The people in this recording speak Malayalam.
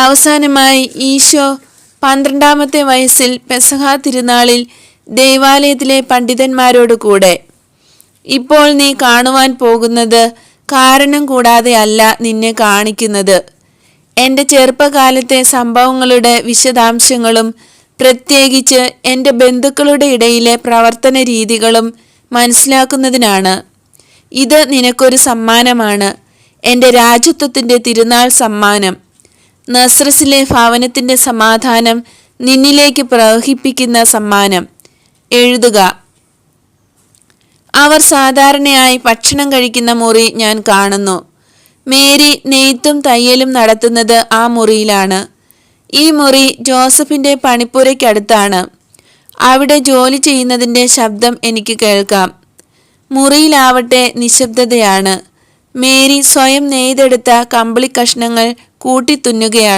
അവസാനമായി ഈശോ 12-ാമത്തെ വയസ്സിൽ പെസഹ തിരുനാളിൽ ദേവാലയത്തിലെ പണ്ഡിതന്മാരോട് കൂടെ, ഇപ്പോൾ നീ കാണുവാൻ പോകുന്നത് കാരണം കൂടാതെ അല്ല നിന്നെ കാണിക്കുന്നത്. എൻ്റെ ചെറുപ്പകാലത്തെ സംഭവങ്ങളുടെ വിശദാംശങ്ങളും പ്രത്യേകിച്ച് എൻ്റെ ബന്ധുക്കളുടെ ഇടയിലെ പ്രവർത്തന രീതികളും മനസ്സിലാക്കുന്നതിനാണ്. ഇത് നിനക്കൊരു സമ്മാനമാണ്, എൻ്റെ രാജത്വത്തിൻ്റെ തിരുനാൾ സമ്മാനം. നസ്രസിലെ ഭവനത്തിൻ്റെ സമാധാനം നിന്നിലേക്ക് പ്രവഹിപ്പിക്കുന്ന സമ്മാനം. എഴുതുക. അവർ സാധാരണയായി ഭക്ഷണം കഴിക്കുന്ന മുറി ഞാൻ കാണുന്നു. മേരി നെയ്ത്തും തയ്യലും നടത്തുന്നത് ആ മുറിയിലാണ്. ഈ മുറി ജോസഫിൻ്റെ പണിപ്പുരയ്ക്കടുത്താണ്. അവിടെ ജോലി ചെയ്യുന്നതിൻ്റെ ശബ്ദം എനിക്ക് കേൾക്കാം. മുറിയിലാവട്ടെ നിശബ്ദതയാണ്. മേരി സ്വയം നെയ്തെടുത്ത കമ്പിളി കഷ്ണങ്ങൾ കൂട്ടിത്തുന്നുകയാണ്.